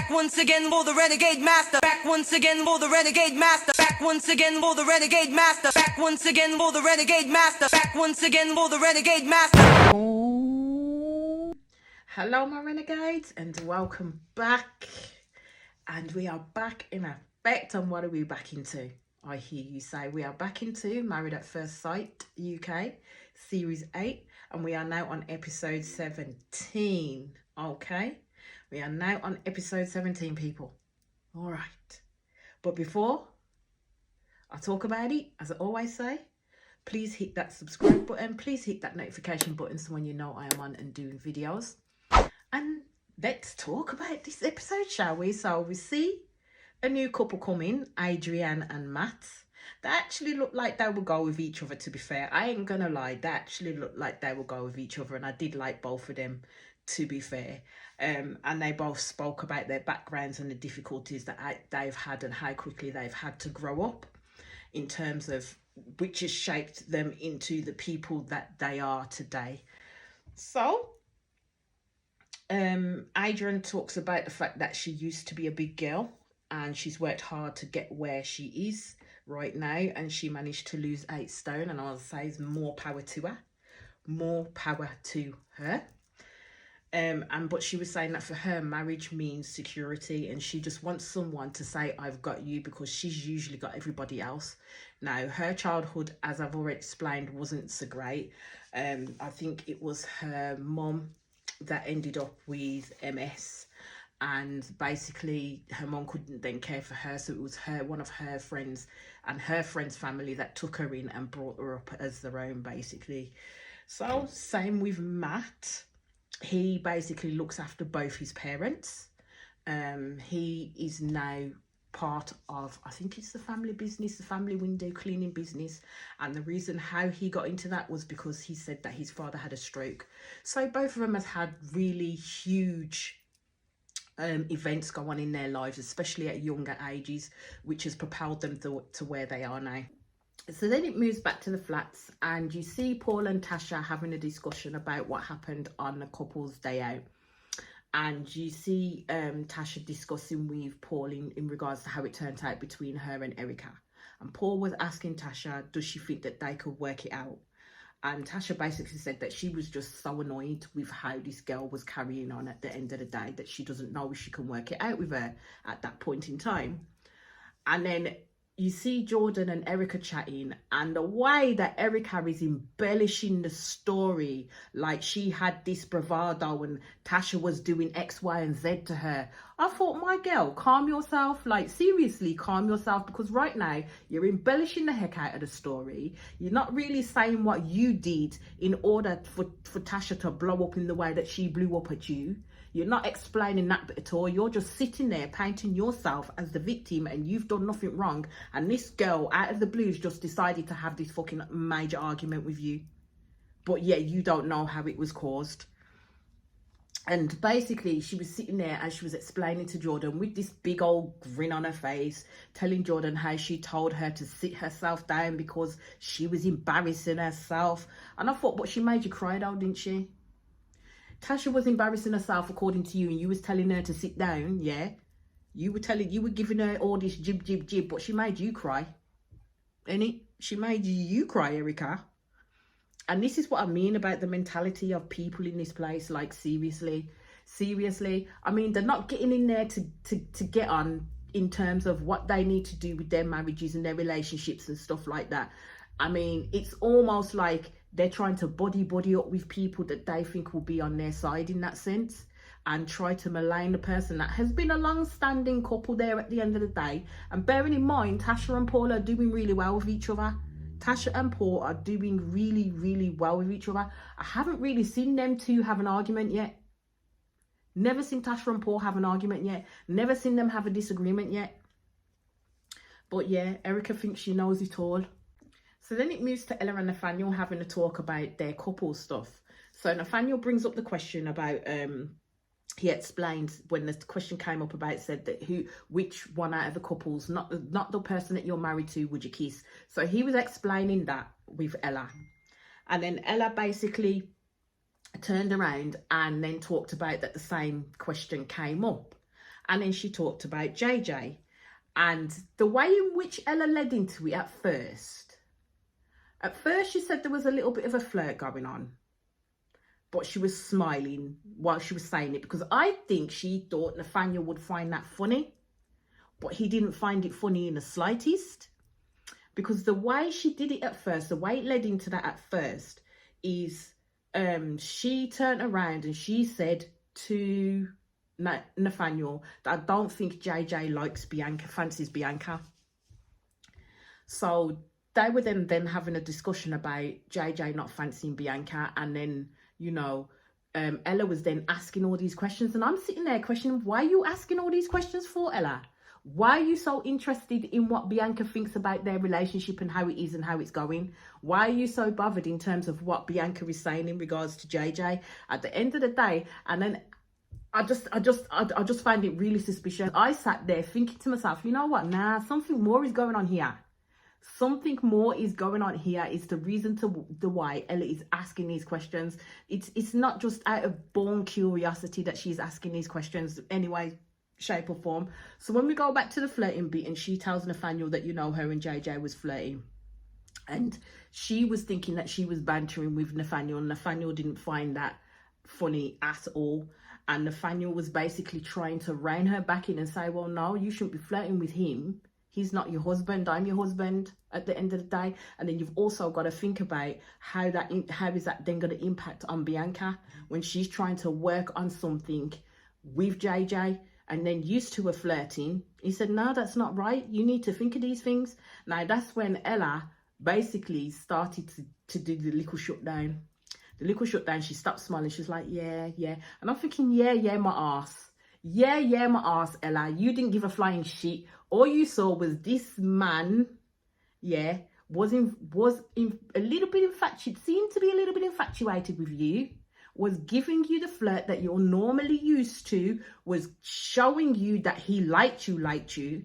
Back once again for the renegade master. Back once again for the renegade master. Back once again for the renegade master. Back once again for the renegade master. Back once again for the renegade master. Hello my renegades and welcome back. And we are back in effect. And what are we back into? I hear you say we are back into Married at First Sight UK Series 8. And we are now on episode 17. Okay? We are now on episode 17, people. All right. But before I talk about it, as I always say, please hit that subscribe button. Please hit that notification button so when you know I am on and doing videos. And let's talk about this episode, shall we? So we see a new couple come in, Adrienne and Matt. They actually look like they will go with each other, to be fair. I ain't gonna lie, they actually look like they will go with each other, and I did like both of them, to be fair. And they both spoke about their backgrounds and the difficulties that they've had and how quickly they've had to grow up in terms of which has shaped them into the people that they are today. So Adrienne talks about the fact that she used to be a big girl and she's worked hard to get where she is right now, and she managed to lose 8 stone, and I'll say more power to her. More power to her. But she was saying that for her, marriage means security, and she just wants someone to say, I've got you, because she's usually got everybody else. Now, her childhood, as I've already explained, wasn't so great. I think it was her mum that ended up with MS, and basically her mom couldn't then care for her, so it was one of her friends and her friend's family that took her in and brought her up as their own, basically. So same with Matt. He basically looks after both his parents. He is now part of, I think it's the family business, the family window cleaning business, and the reason how he got into that was because he said that his father had a stroke. So both of them has had really huge events go on in their lives, especially at younger ages, which has propelled them to where they are now. So then it moves back to the flats, and you see Paul and Tasha having a discussion about what happened on the couple's day out. And you see Tasha discussing with Paul in regards to how it turned out between her and Erica. And Paul was asking Tasha, does she think that they could work it out? And Tasha basically said that she was just so annoyed with how this girl was carrying on at the end of the day, that she doesn't know if she can work it out with her at that point in time. And then you see Jordan and Erica chatting, and the way that Erica is embellishing the story, like she had this bravado and Tasha was doing X, Y, and Z to her. I thought, my girl, calm yourself. Like, seriously, calm yourself, because right now you're embellishing the heck out of the story. You're not really saying what you did in order for Tasha to blow up in the way that she blew up at you. You're not explaining that bit at all. You're just sitting there painting yourself as the victim, and you've done nothing wrong. And this girl, out of the blues, just decided to have this fucking major argument with you. But yeah, you don't know how it was caused. And basically, she was sitting there as she was explaining to Jordan with this big old grin on her face, telling Jordan how she told her to sit herself down because she was embarrassing herself. And I thought, but she made you cry though, didn't she? Tasha was embarrassing herself according to you, and you was telling her to sit down, yeah? You were giving her all this jib, but she made you cry. Ain't she made you cry, Erica. And this is what I mean about the mentality of people in this place. Like, seriously. I mean, they're not getting in there to get on in terms of what they need to do with their marriages and their relationships and stuff like that. I mean, it's almost like they're trying to body up with people that they think will be on their side in that sense, and try to malign the person that has been a long-standing couple there at the end of the day. And bearing in mind, Tasha and Paul are doing really well with each other. Tasha and Paul are doing really, really well with each other. I haven't really seen them two have an argument yet. Never seen Tasha and Paul have an argument yet. Never seen them have a disagreement yet. But yeah, Erica thinks she knows it all. So then it moves to Ella and Nathaniel having a talk about their couple stuff. So Nathaniel brings up the question about, he explains when the question came up about, said that which one out of the couples, not the person that you're married to, would you kiss? So he was explaining that with Ella. And then Ella basically turned around and then talked about that the same question came up. And then she talked about JJ. And the way in which Ella led into it at first she said there was a little bit of a flirt going on. But she was smiling while she was saying it, because I think she thought Nathaniel would find that funny. But he didn't find it funny in the slightest. Because the way she did it at first, the way it led into that at first, is she turned around and she said to Nathaniel that I don't think JJ likes Bianca, fancies Bianca. So they were then having a discussion about JJ not fancying Bianca, and then, you know, Ella was then asking all these questions, and I'm sitting there questioning, why are you asking all these questions for, Ella? Why are you so interested in what Bianca thinks about their relationship and how it is and how it's going? Why are you so bothered in terms of what Bianca is saying in regards to JJ? At the end of the day, and then I just find it really suspicious. I sat there thinking to myself, you know what? Nah, something more is going on here. Something more is going on here. It's the reason to the why Ella is asking these questions. It's not just out of born curiosity that she's asking these questions anyway, shape or form. So when we go back to the flirting bit, and she tells Nathaniel that, you know, her and JJ was flirting, and she was thinking that she was bantering with Nathaniel, and Nathaniel didn't find that funny at all. And Nathaniel was basically trying to rein her back in and say, well, no, you shouldn't be flirting with him. He's not your husband. I'm your husband at the end of the day. And then you've also got to think about how is that then going to impact on Bianca when she's trying to work on something with JJ, and then used to her flirting. He said, no, that's not right. You need to think of these things. Now, that's when Ella basically started to do the little shutdown. The little shutdown, she stopped smiling. She's like, yeah. And I'm thinking, yeah, my arse. Yeah, my arse, Ella. You didn't give a flying shit. All you saw was this man, was in a little bit infatuated, seemed to be a little bit infatuated with you, was giving you the flirt that you're normally used to, was showing you that he liked you,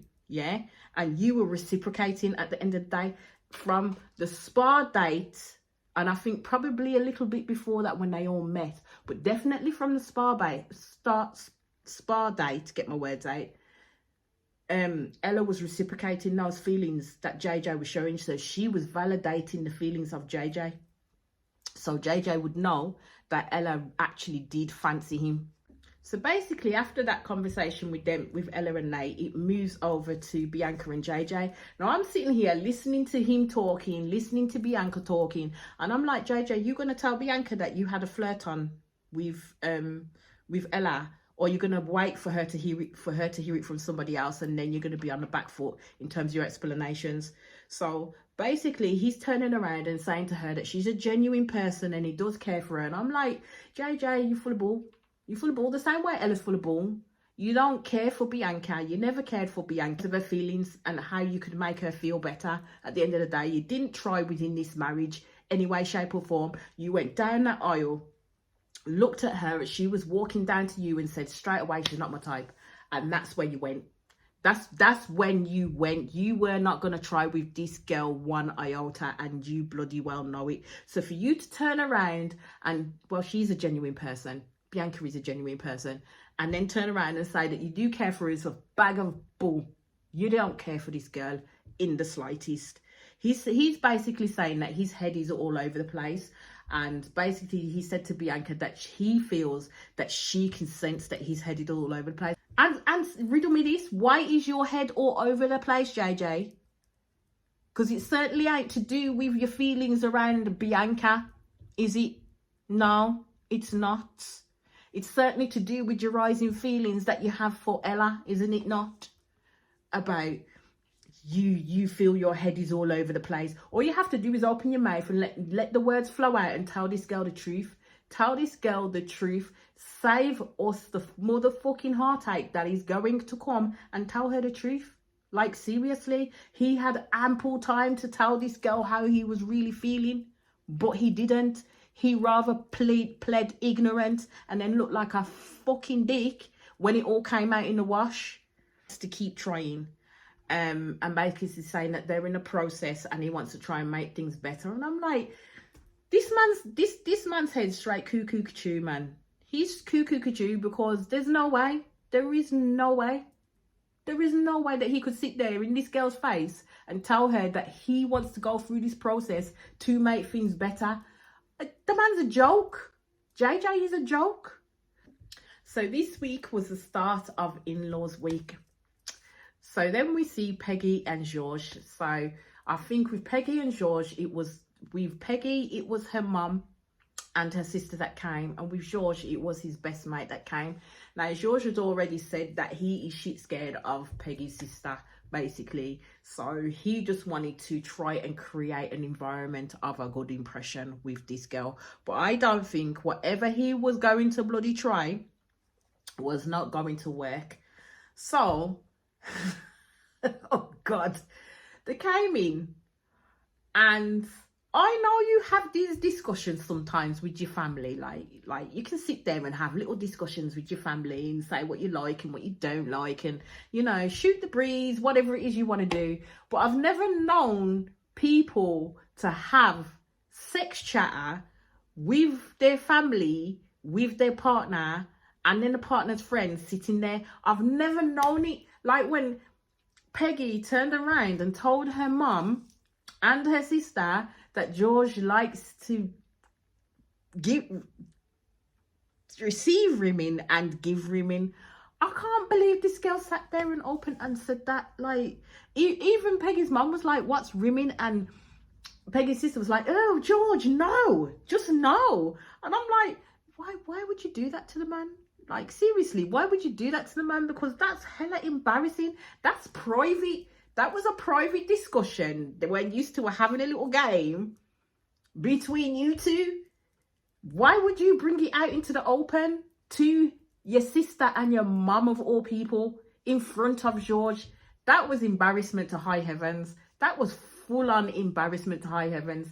and you were reciprocating at the end of the day from the spa date. And I think probably a little bit before that when they all met, but definitely from the spa date, get my words out, Ella was reciprocating those feelings that JJ was showing. So she was validating the feelings of JJ. So JJ would know that Ella actually did fancy him. So basically, after that conversation with Ella and Nate, it moves over to Bianca and JJ. Now I'm sitting here listening to him talking, listening to Bianca talking, and I'm like, JJ, you gonna tell Bianca that you had a flirt on with Ella, or you're gonna wait for her to hear it from somebody else, and then you're gonna be on the back foot in terms of your explanations? So basically, he's turning around and saying to her that she's a genuine person and he does care for her. And I'm like, JJ, you full of bull. You full of bull. The same way Ella's full of bull. You don't care for Bianca. You never cared for Bianca, her feelings and how you could make her feel better. At the end of the day, you didn't try within this marriage any way, shape or form. You went down that aisle, looked at her as she was walking down to you and said straight away, she's not my type. And that's where you went. That's when you went. You were not going to try with this girl one iota, and you bloody well know it. So for you to turn around and, well, she's a genuine person. Bianca is a genuine person. And then turn around and say that you do care for her is a bag of bull. You don't care for this girl in the slightest. He's basically saying that his head is all over the place. And basically he said to Bianca that he feels that she can sense that he's headed all over the place. And riddle me this, why is your head all over the place, JJ? Because it certainly ain't to do with your feelings around Bianca, is it? No, it's not. It's certainly to do with your rising feelings that you have for Ella, isn't it not? About you feel your head is all over the place. All you have to do is open your mouth and let the words flow out and tell this girl the truth. Tell this girl the truth. Save us the motherfucking heartache that is going to come, and tell her the truth. Like, seriously, he had ample time to tell this girl how he was really feeling, but he didn't. He rather pled ignorant and then looked like a fucking dick when it all came out in the wash. To keep trying. And basically saying that they're in a process and he wants to try and make things better. And I'm like, this man's head straight cuckoo-cuckoo, man. He's cuckoo-cuckoo because there's no way. There is no way. There is no way that he could sit there in this girl's face and tell her that he wants to go through this process to make things better. The man's a joke. JJ is a joke. So this week was the start of In-Laws week. So then we see Peggy and George. So I think with Peggy and George, it was her mum and her sister that came, and with George it was his best mate that came. Now George had already said that he is shit scared of Peggy's sister, basically, so he just wanted to try and create an environment of a good impression with this girl. But I don't think whatever he was going to bloody try was not going to work. So oh god, they came in, and I know you have these discussions sometimes with your family, like you can sit there and have little discussions with your family and say what you like and what you don't like, and, you know, shoot the breeze, whatever it is you want to do. But I've never known people to have sex chatter with their family, with their partner, and then the partner's friends sitting there. I've never known it. Like when Peggy turned around and told her mum and her sister that George likes to receive women and give women. I can't believe this girl sat there and opened and said that. Like, even Peggy's mum was like, what's rimming? And Peggy's sister was like, oh, George, no, just no. And I'm like, why would you do that to the man? Like, seriously, why would you do that to the man? Because that's hella embarrassing. That's private. That was a private discussion. They were used to having a little game between you two. Why would you bring it out into the open to your sister and your mum of all people in front of George? That was embarrassment to high heavens. That was full-on embarrassment to high heavens.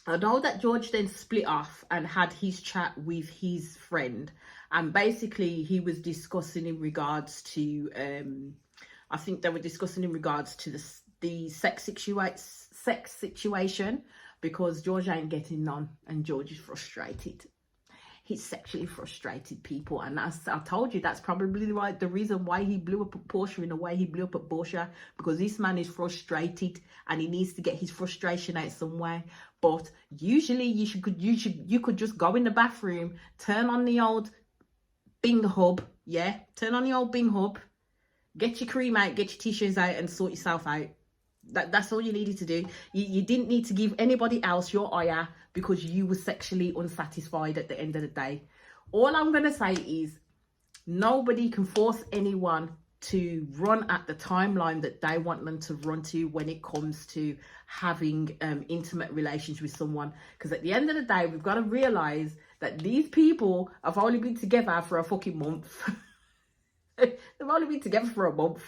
I know that George then split off and had his chat with his friend, and basically he was discussing in regards to I think they were discussing in regards to the sex situation, because George ain't getting none and George is frustrated. He's sexually frustrated, people, and I told you that's probably the reason why he blew up at Portia in the way he blew up at Portia, because this man is frustrated and he needs to get his frustration out somewhere. But usually you could just go in the bathroom, turn on the old Bing hub, turn on the old Bing hub, get your cream out, get your tissues out, and sort yourself out. That's all you needed to do. You didn't need to give anybody else your ire because you were sexually unsatisfied at the end of the day. All I'm going to say is nobody can force anyone to run at the timeline that they want them to run to when it comes to having intimate relations with someone. Because at the end of the day, we've got to realise that these people have only been together for a fucking month. They've only been together for a month.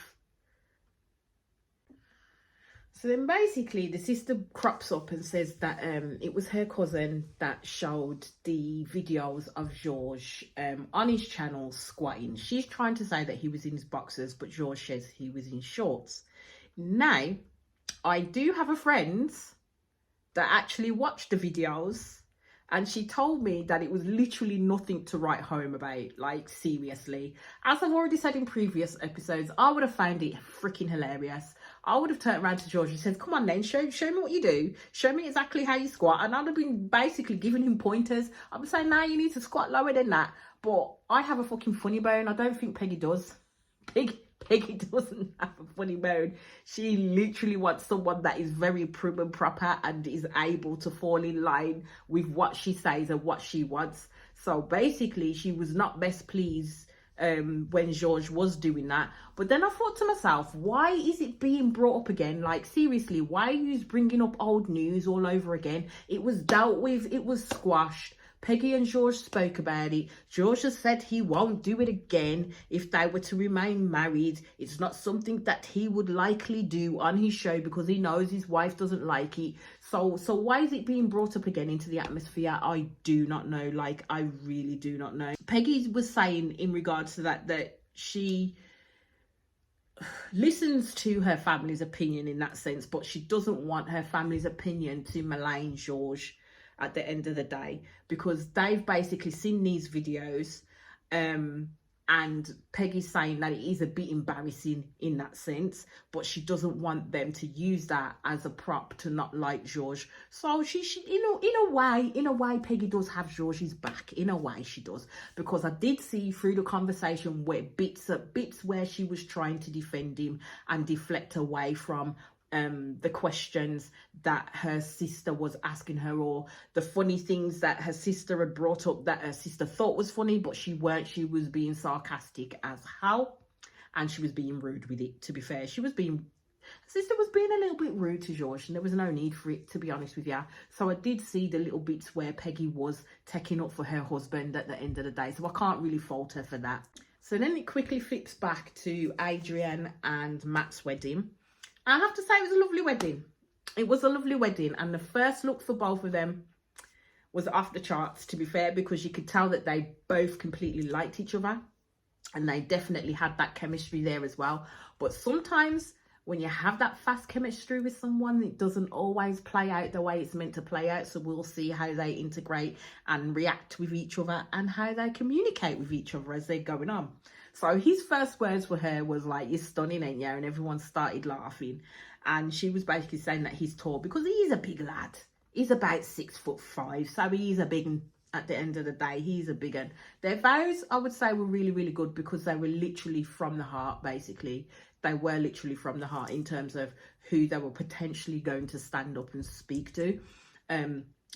So then basically the sister crops up and says that it was her cousin that showed the videos of George on his channel squatting. She's trying to say that he was in his boxers, but George says he was in shorts. Now, I do have a friend that actually watched the videos, and she told me that it was literally nothing to write home about. Like, seriously. As I've already said in previous episodes, I would have found it freaking hilarious. I would have turned around to George and said, come on then, show me what you do. Show me exactly how you squat. And I'd have been basically giving him pointers. I'd be saying, no, you need to squat lower than that. But I have a fucking funny bone. I don't think Peggy does. Peggy doesn't have a funny bone. She literally wants someone that is very prim and proper and is able to fall in line with what she says and what she wants. So basically, she was not best pleased when George was doing that. But then I thought to myself, why is it being brought up again? Like, seriously, why are you bringing up old news all over again? It was dealt with, it was squashed. Peggy and George spoke about it. George has said he won't do it again if they were to remain married. It's not something that he would likely do on his show because he knows his wife doesn't like it. So why is it being brought up again into the atmosphere? I do not know. Like, I really do not know. Peggy was saying in regards to that she listens to her family's opinion in that sense, but she doesn't want her family's opinion to malign George at the end of the day, because they've basically seen these videos and And Peggy's saying that it is a bit embarrassing in that sense, but she doesn't want them to use that as a prop to not like George. So she in a way, Peggy does have George's back. In a way, she does, because I did see through the conversation where bits where she was trying to defend him and deflect away from the questions that her sister was asking her, or the funny things that her sister had brought up that her sister thought was funny, but she weren't. She was being sarcastic as hell, and she was being rude with it. To be fair, her sister was being a little bit rude to George, and there was no need for it, to be honest with you. So I did see the little bits where Peggy was taking up for her husband at the end of the day, so I can't really fault her for that. So then it quickly flips back to Adrienne and Matt's wedding. I have to say it was a lovely wedding. It was a lovely wedding, and the first look for both of them was off the charts, to be fair, because you could tell that they both completely liked each other, and they definitely had that chemistry there as well. But sometimes when you have that fast chemistry with someone, it doesn't always play out the way it's meant to play out. So we'll see how they integrate and react with each other, and how they communicate with each other as they're going on. So his first words for her was like, "You're stunning, ain't you?" And everyone started laughing. And she was basically saying that he's tall, because he is a big lad. He's about 6'5", so he is a big one. At the end of the day, he's a big one. Their vows, I would say, were really, really good, because they were literally from the heart, basically. They were literally from the heart in terms of who they were potentially going to stand up and speak to.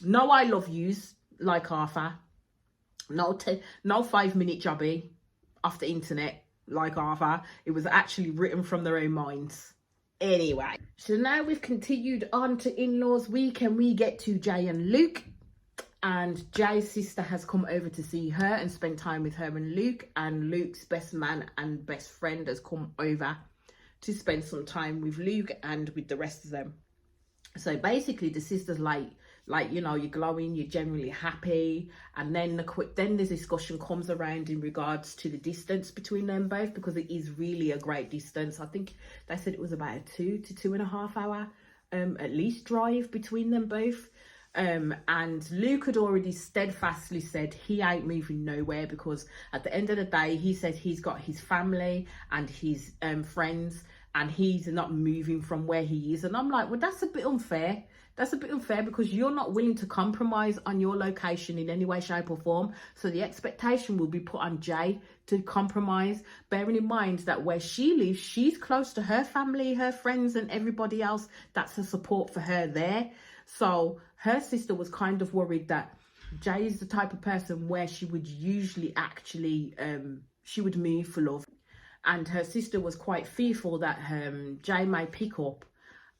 No I love yous like Arthur. No 5-minute jobby off the internet like Arthur. It was actually written from their own minds. Anyway, so now we've continued on to In-Laws Week, and we get to Jay and Luke. And Jay's sister has come over to see her and spend time with her and Luke. And Luke's best man and best friend has come over to spend some time with Luke and with the rest of them. So basically the sister's like, you know, you're glowing, you're generally happy. And then the discussion comes around in regards to the distance between them both, because it is really a great distance. I think they said it was about a 2 to 2.5 hour at least drive between them both. And Luke had already steadfastly said he ain't moving nowhere, because at the end of the day, he said he's got his family and his friends, and he's not moving from where he is. And I'm like, well, that's a bit unfair. That's a bit unfair, because you're not willing to compromise on your location in any way, shape or form. So the expectation will be put on Jay to compromise, bearing in mind that where she lives, she's close to her family, her friends and everybody else that's a support for her there. So her sister was kind of worried that Jay is the type of person where she would usually actually, she would move for love. And her sister was quite fearful that Jay may pick up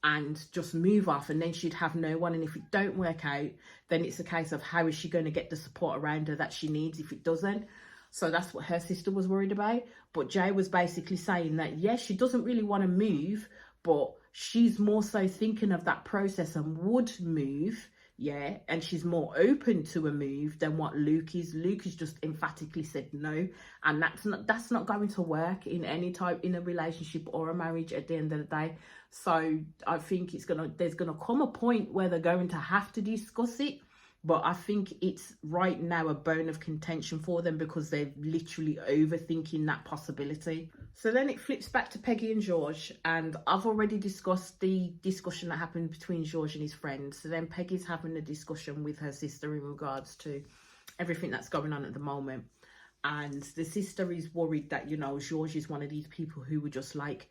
and just move off, and then she'd have no one. And if it don't work out, then it's a case of how is she going to get the support around her that she needs if it doesn't. So that's what her sister was worried about. But Jay was basically saying that, yes, she doesn't really want to move, but she's more so thinking of that process and would move, yeah, and she's more open to a move than what Luke is. Luke has just emphatically said no, and that's not going to work in a relationship or a marriage at the end of the day. So I think there's gonna come a point where they're going to have to discuss it. But I think it's right now a bone of contention for them, because they're literally overthinking that possibility. So then it flips back to Peggy and George, and I've already discussed the discussion that happened between George and his friends. So then Peggy's having a discussion with her sister in regards to everything that's going on at the moment. And the sister is worried that, you know, George is one of these people who would just like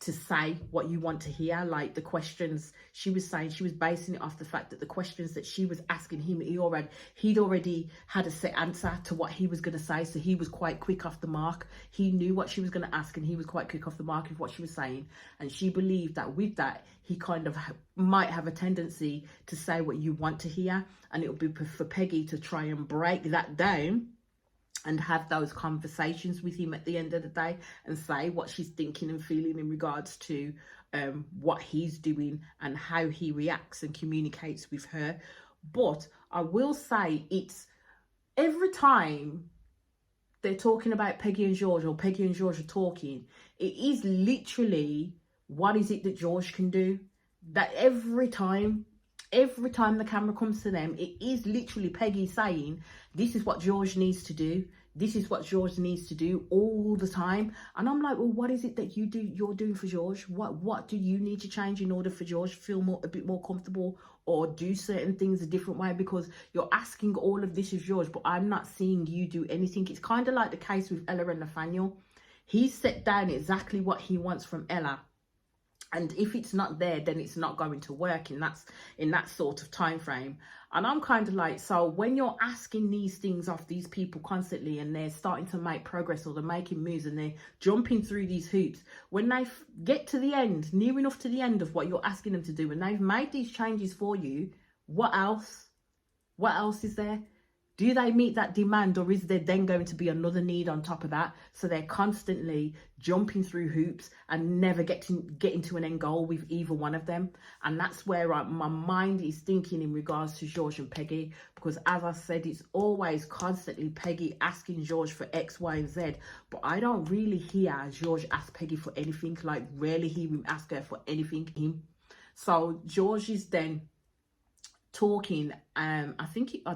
to say what you want to hear. Like the questions she was saying, she was basing it off the fact that the questions that she was asking him, he'd already had a set answer to what he was going to say. So he was quite quick off the mark. He knew what she was going to ask, and he was quite quick off the mark with what she was saying. And she believed that with that, he kind of might have a tendency to say what you want to hear. And it would be for Peggy to try and break that down and have those conversations with him at the end of the day, and say what she's thinking and feeling in regards to what he's doing and how he reacts and communicates with her. But I will say, it's every time they're talking about Peggy and George, or Peggy and George are talking, it is literally, what is it that George can do? That every time the camera comes to them, it is literally Peggy saying, this is what George needs to do. this is what George needs to do all the time. And I'm like, well, what is it that you're doing for George? What do you need to change in order for George to feel a bit more comfortable or do certain things a different way? Because you're asking all of this of George, but I'm not seeing you do anything. It's kind of like the case with Ella and Nathaniel. He's set down exactly what he wants from Ella. And if it's not there, then it's not going to work in that sort of time frame. And I'm kind of like, so when you're asking these things of these people constantly and they're starting to make progress or they're making moves and they're jumping through these hoops, when they get to the end, near enough to the end of what you're asking them to do, and they've made these changes for you, what else? What else is there? Do they meet that demand, or is there then going to be another need on top of that? So they're constantly jumping through hoops and never getting to an end goal with either one of them. And that's where my mind is thinking in regards to George and Peggy. Because as I said, it's always constantly Peggy asking George for X, Y, and Z. But I don't really hear George ask Peggy for anything. Like, rarely hear him ask her for anything. So George is then talking, I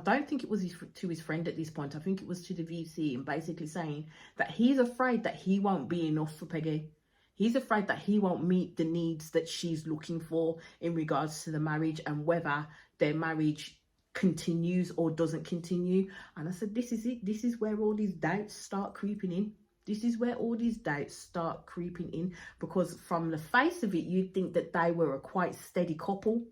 don't think it was to his friend at this point. I think it was to the VC, and basically saying that he's afraid that he won't be enough for Peggy. He's afraid that he won't meet the needs that she's looking for in regards to the marriage and whether their marriage continues or doesn't continue. And I said, this is it. This is where all these doubts start creeping in. This is where all these doubts start creeping in, because from the face of it, you'd think that they were a quite steady couple.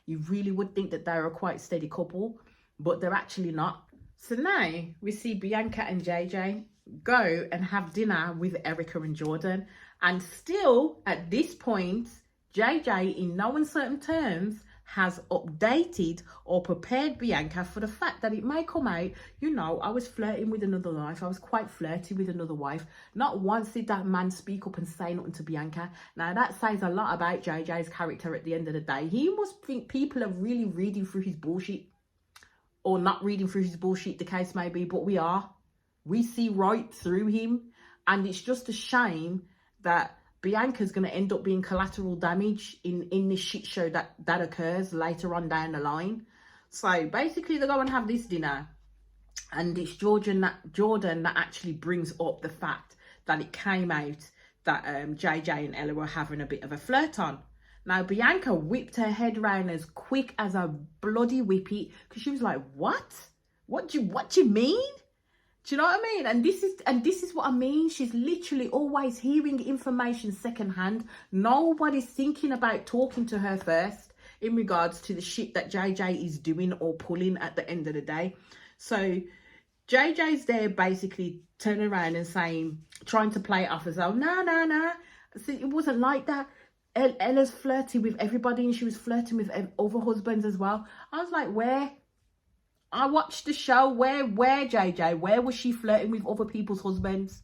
You really would think that they're a quite steady couple, but they're actually not. So now we see Bianca and JJ go and have dinner with Erica and Jordan. And still at this point, JJ, in no uncertain terms, has updated or prepared Bianca for the fact that it may come out, you know, I was flirting with another wife. I was quite flirty with another wife. Not once did that man speak up and say nothing to Bianca. Now, that says a lot about JJ's character at the end of the day. He must think people are really reading through his bullshit, or not reading through his bullshit, the case may be, but we are. We see right through him. And it's just a shame that Bianca's going to end up being collateral damage in this shit show that occurs later on down the line. So basically they go and have this dinner, and it's Jordan that actually brings up the fact that it came out that JJ and Ella were having a bit of a flirt on. Now Bianca whipped her head round as quick as a bloody whippet, because she was like, what do you mean? Do you know what I mean? And this is what I mean. She's literally always hearing information secondhand. Nobody's thinking about talking to her first in regards to the shit that JJ is doing or pulling at the end of the day. So JJ's there basically turning around and saying, trying to play it off as though, nah. See, it wasn't like that. Ella's flirting with everybody, and she was flirting with other husbands as well. I was like, where? I watched the show. Where JJ? Where was she flirting with other people's husbands?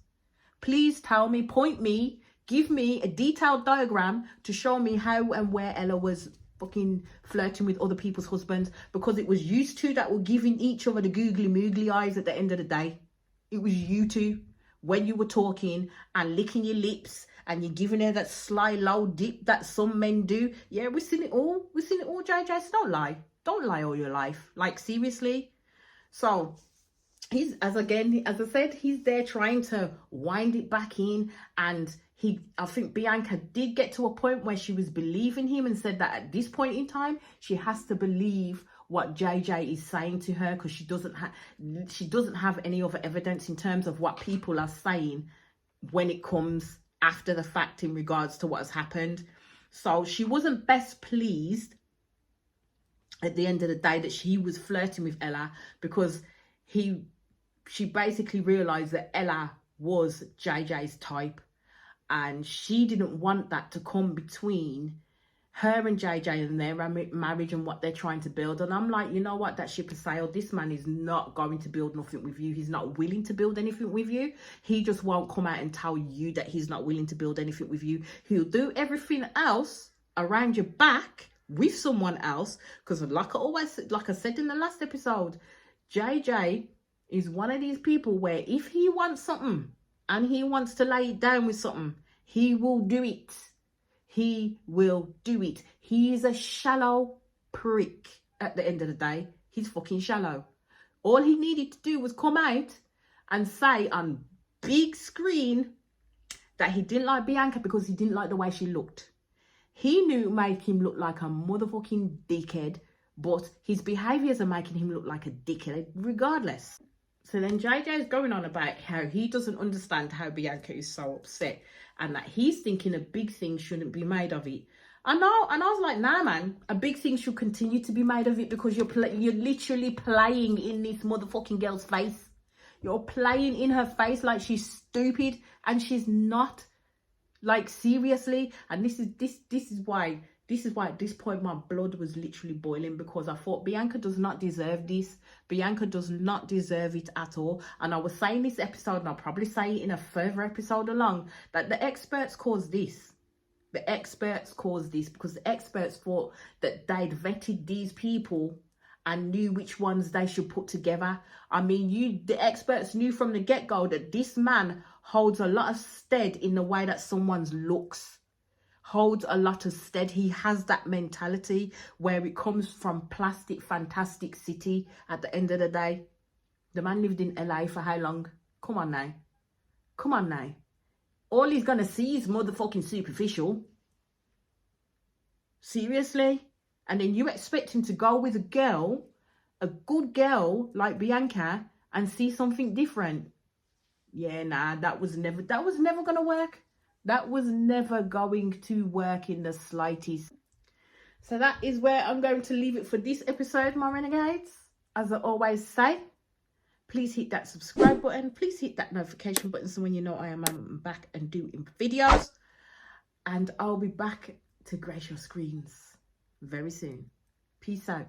Please tell me, point me, give me a detailed diagram to show me how and where Ella was fucking flirting with other people's husbands, because it was you two that were giving each other the googly moogly eyes at the end of the day. It was you two when you were talking and licking your lips and you're giving her that sly low dip that some men do. Yeah, we've seen it all. We've seen it all, JJ. So don't lie. Don't lie all your life. Like, seriously. So he's, as I said, he's there trying to wind it back in. And I think Bianca did get to a point where she was believing him and said that at this point in time, she has to believe what JJ is saying to her, because she doesn't have any other evidence in terms of what people are saying when it comes after the fact in regards to what has happened. So she wasn't best pleased at the end of the day that she was flirting with Ella, because she basically realized that Ella was JJ's type, and she didn't want that to come between her and JJ and their marriage and what they're trying to build. And I'm like, you know what, that ship has sailed. This man is not going to build nothing with you. He's not willing to build anything with you. He just won't come out and tell you that he's not willing to build anything with you. He'll do everything else around your back with someone else, because like I said in the last episode, JJ is one of these people where if he wants something and he wants to lay it down with something, he will do it. He will do it. He is a shallow prick at the end of the day. He's fucking shallow. All he needed to do was come out and say on big screen that he didn't like Bianca because he didn't like the way she looked. He knew it made him look like a motherfucking dickhead, but his behaviours are making him look like a dickhead regardless. So then JJ's going on about how he doesn't understand how Bianca is so upset and that he's thinking a big thing shouldn't be made of it. I know, and I was like, nah, man, a big thing should continue to be made of it because you're literally playing in this motherfucking girl's face. You're playing in her face like she's stupid and she's not. Like, seriously. And this is why at this point my blood was literally boiling, because I thought Bianca does not deserve this. Bianca does not deserve it at all. And I was saying this episode, and I'll probably say it in a further episode along, that the experts caused this. The experts caused this because the experts thought that they'd vetted these people and knew which ones they should put together. I mean, the experts knew from the get-go that this man holds a lot of stead in the way that someone's looks. Holds a lot of stead. He has that mentality where it comes from plastic, fantastic city at the end of the day. The man lived in LA for how long? Come on now. Come on now. All he's going to see is motherfucking superficial. Seriously? And then you expect him to go with a good girl like Bianca, and see something different. Yeah, nah, that was never going to work. That was never going to work in the slightest. So that is where I'm going to leave it for this episode, my renegades. As I always say, please hit that subscribe button. Please hit that notification button so when you know I am back and doing videos. And I'll be back to grace your screens very soon. Peace out.